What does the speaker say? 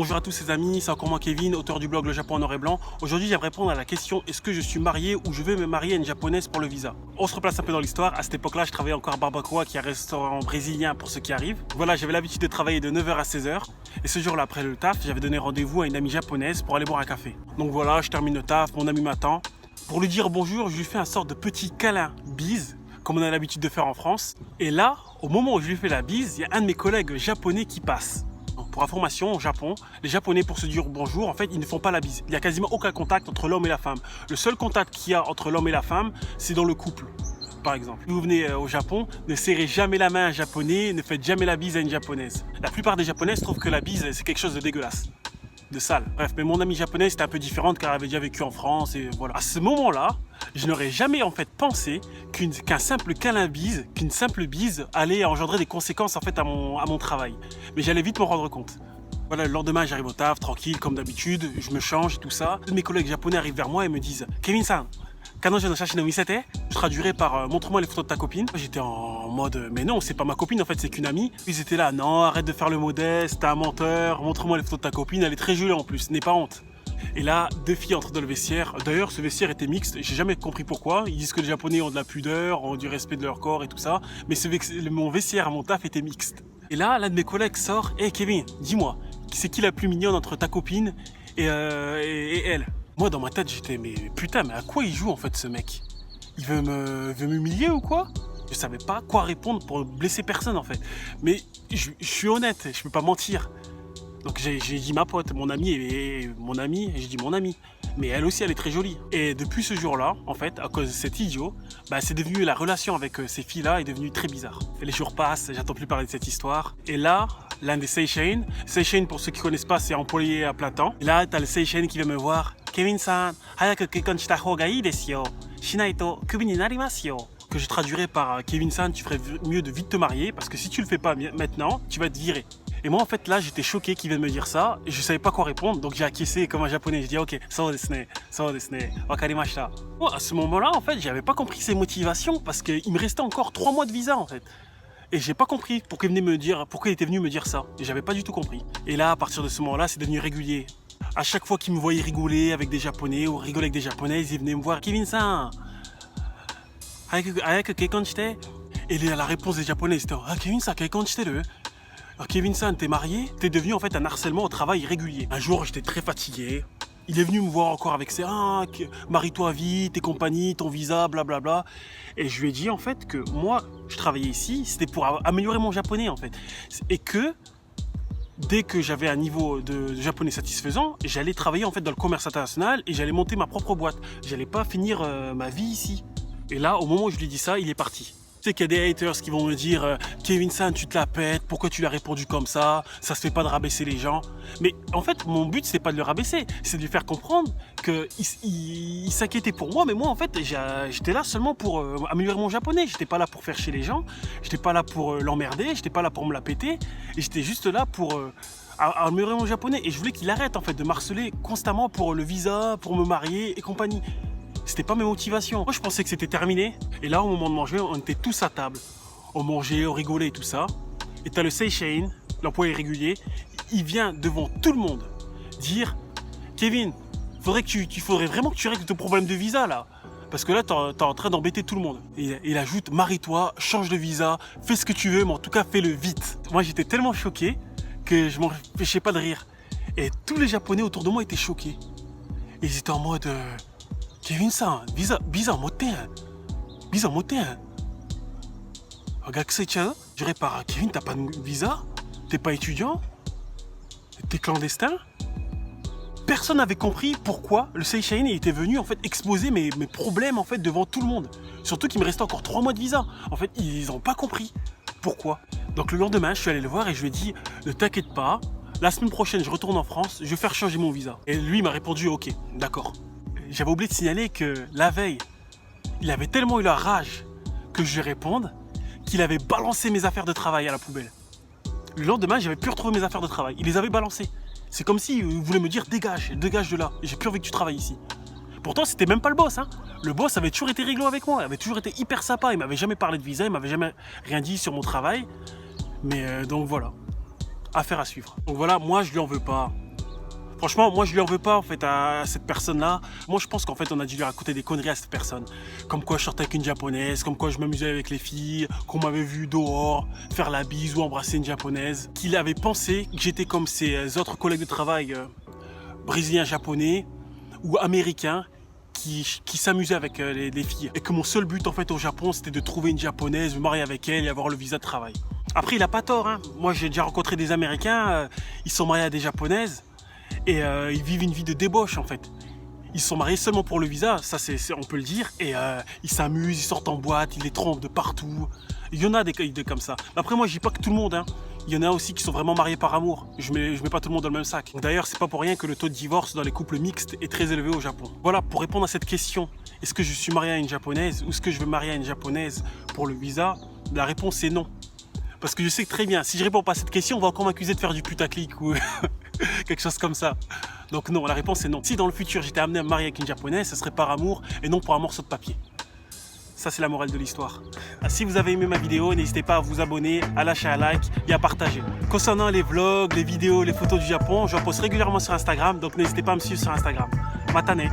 Bonjour à tous les amis, c'est encore moi Kevin, auteur du blog Le Japon en noir et blanc. Aujourd'hui j'aimerais répondre à la question: est-ce que je suis marié ou je veux me marier à une japonaise pour le visa? On se replace un peu dans l'histoire. À cette époque là je travaillais encore à Barbacoa, qui est un restaurant brésilien pour ceux qui arrivent. Voilà, j'avais l'habitude de travailler de 9h à 16h. Et ce jour là après le taf, j'avais donné rendez-vous à une amie japonaise pour aller boire un café. Donc voilà, je termine le taf, mon ami m'attend. Pour lui dire bonjour, je lui fais un sort de petit câlin bise, comme on a l'habitude de faire en France. Et là, au moment où je lui fais la bise, il y a un de mes collègues japonais qui passe. Pour information, au Japon, les Japonais, pour se dire bonjour, en fait, ils ne font pas la bise. Il n'y a quasiment aucun contact entre l'homme et la femme. Le seul contact qu'il y a entre l'homme et la femme, c'est dans le couple, par exemple. Si vous venez au Japon, ne serrez jamais la main à un Japonais, ne faites jamais la bise à une Japonaise. La plupart des Japonaises trouvent que la bise, c'est quelque chose de dégueulasse, de sale. Bref, mais mon amie japonaise était un peu différente car elle avait déjà vécu en France et voilà. À ce moment-là, je n'aurais jamais en fait pensé qu'un simple câlin bise, qu'une simple bise allait engendrer des conséquences en fait à mon travail. Mais j'allais vite me rendre compte. Voilà, le lendemain, j'arrive au taf, tranquille, comme d'habitude, je me change et tout ça. Mes collègues japonais arrivent vers moi et me disent: Kevin-san, Kanojo no shashi no misete? Je traduirais par montre-moi les photos de ta copine. J'étais en mode mais non, c'est pas ma copine en fait, c'est qu'une amie. Ils étaient là: non, arrête de faire le modeste, t'es un menteur, montre-moi les photos de ta copine, elle est très jolie en plus, n'aie pas honte. Et là, deux filles entrent dans le vestiaire. D'ailleurs, ce vestiaire était mixte, j'ai jamais compris pourquoi. Ils disent que les Japonais ont de la pudeur, ont du respect de leur corps et tout ça. Mais mon vestiaire à mon taf était mixte. Et là, l'un de mes collègues sort: hey Kevin, dis-moi, c'est qui la plus mignonne entre ta copine et elle? Moi, dans ma tête, j'étais mais putain, mais à quoi il joue en fait ce mec? Il veut m'humilier ou quoi? Je savais pas quoi répondre pour blesser personne en fait. Mais je suis honnête, je peux pas mentir. Donc j'ai dit ma pote, mon ami, et j'ai dit mon amie. Mais elle aussi, elle est très jolie. Et depuis ce jour-là, en fait, à cause de cet idiot, c'est devenu, la relation avec ces filles-là est devenue très bizarre. Et les jours passent, j'entends plus parler de cette histoire. Et là, l'un des Seishin, pour ceux qui connaissent pas, c'est employé à plein temps. Et là, t'as le Seishin qui vient me voir: Kevin-san, hayaku kekkon shita hou ga ii desu yo. Shinai to kubi ni narimasu yo. Que je traduirais par: Kevin-san, tu ferais mieux de vite te marier, parce que si tu le fais pas maintenant, tu vas te virer. Et moi en fait là j'étais choqué qu'il vienne me dire ça et je savais pas quoi répondre, donc j'ai acquiescé comme un japonais. J'ai dit ok, so desu ne, wakarimashita. Bon, à ce moment-là en fait j'avais pas compris ses motivations parce qu'il me restait encore 3 mois de visa en fait. Et j'ai pas compris pourquoi il était venu me dire ça. Et j'avais pas du tout compris. Et là à partir de ce moment-là c'est devenu régulier. À chaque fois qu'il me voyait rigoler avec des japonais ou rigoler avec des japonaises, il venait me voir: Kevin-san, hayaku kekkon shite. Et la réponse des japonais c'était: ah Kevin-san, kekkon shite le. Alors Kevin-san, t'es marié? T'es devenu en fait un harcèlement au travail irrégulier. Un jour, j'étais très fatigué. Il est venu me voir encore avec ses: ah, marie-toi vite, tes compagnies, ton visa, blablabla. Et je lui ai dit en fait que moi, je travaillais ici, c'était pour améliorer mon japonais en fait. Et que dès que j'avais un niveau de japonais satisfaisant, j'allais travailler en fait dans le commerce international et j'allais monter ma propre boîte. J'allais pas finir ma vie ici. Et là, au moment où je lui ai dit ça, il est parti. Tu sais qu'il y a des haters qui vont me dire: Kevin-san, tu te la pètes, pourquoi tu l'as répondu comme ça se fait pas de rabaisser les gens. Mais en fait, mon but, c'est pas de le rabaisser, c'est de lui faire comprendre qu'il s'inquiétait pour moi, mais moi, en fait, j'étais là seulement pour améliorer mon japonais. J'étais pas là pour faire chier les gens, j'étais pas là pour l'emmerder, j'étais pas là pour me la péter, et j'étais juste là pour améliorer mon japonais. Et je voulais qu'il arrête en fait de m'harceler constamment pour le visa, pour me marier et compagnie. C'était pas mes motivations. Moi, je pensais que c'était terminé. Et là, au moment de manger, on était tous à table. On mangeait, on rigolait et tout ça. Et t'as le Seishin, l'employé régulier, il vient devant tout le monde dire: Kevin, faudrait vraiment que tu règles ton problème de visa là. Parce que là, t'es en train d'embêter tout le monde. Et il ajoute: marie-toi, change de visa, fais ce que tu veux, mais en tout cas, fais-le vite. Moi, j'étais tellement choqué que je m'empêchais pas de rire. Et tous les Japonais autour de moi étaient choqués. Et ils étaient en mode Kevin-san, visa motte hein. Visa motte hein. Gakusei-chan, je dirais par: Kevin, t'as pas de visa? T'es pas étudiant? T'es clandestin? Personne n'avait compris pourquoi le Seishin était venu en fait exposer mes problèmes en fait devant tout le monde. Surtout qu'il me restait encore 3 mois de visa. En fait, ils ont pas compris pourquoi. Donc le lendemain, je suis allé le voir et je lui ai dit: ne t'inquiète pas, la semaine prochaine, je retourne en France, je vais faire changer mon visa. Et lui, il m'a répondu: ok, d'accord. J'avais oublié de signaler que la veille, il avait tellement eu la rage que je lui réponde qu'il avait balancé mes affaires de travail à la poubelle. Le lendemain, j'avais pu retrouver mes affaires de travail. Il les avait balancées. C'est comme s'il voulait me dire: dégage de là. J'ai plus envie que tu travailles ici. Pourtant, c'était même pas le boss. Le boss avait toujours été réglo avec moi. Il avait toujours été hyper sympa. Il m'avait jamais parlé de visa. Il m'avait jamais rien dit sur mon travail. Mais donc voilà. Affaire à suivre. Donc voilà, moi, je lui en veux pas. Franchement, moi je lui en veux pas en fait à cette personne-là. Moi je pense qu'en fait on a dû lui raconter des conneries à cette personne. Comme quoi je sortais avec une japonaise, comme quoi je m'amusais avec les filles, qu'on m'avait vu dehors, faire la bise ou embrasser une japonaise. Qu'il avait pensé que j'étais comme ses autres collègues de travail brésiliens, japonais ou américains qui s'amusaient avec les filles. Et que mon seul but en fait au Japon c'était de trouver une japonaise, me marier avec elle et avoir le visa de travail. Après il a pas tort, hein. Moi j'ai déjà rencontré des Américains, ils sont mariés à des japonaises. Et ils vivent une vie de débauche en fait. Ils sont mariés seulement pour le visa, ça on peut le dire. Et ils s'amusent, ils sortent en boîte, ils les trompent de partout. Il y en a des cas comme ça. Mais après moi je dis pas que tout le monde, hein. Il y en a aussi qui sont vraiment mariés par amour. Je mets pas tout le monde dans le même sac. D'ailleurs c'est pas pour rien que le taux de divorce dans les couples mixtes est très élevé au Japon. Voilà, pour répondre à cette question, est-ce que je suis marié à une japonaise ou est-ce que je veux marier à une japonaise pour le visa? La réponse est non. Parce que je sais très bien, si je réponds pas à cette question, on va encore m'accuser de faire du putaclic ou quelque chose comme ça. Donc non, la réponse est non. Si dans le futur j'étais amené à me marier avec une japonaise, ce serait par amour et non pour un morceau de papier. Ça c'est la morale de l'histoire. Si vous avez aimé ma vidéo, n'hésitez pas à vous abonner, à lâcher un like et à partager. Concernant les vlogs, les vidéos, les photos du Japon, j'en poste régulièrement sur Instagram, donc n'hésitez pas à me suivre sur Instagram. Matane.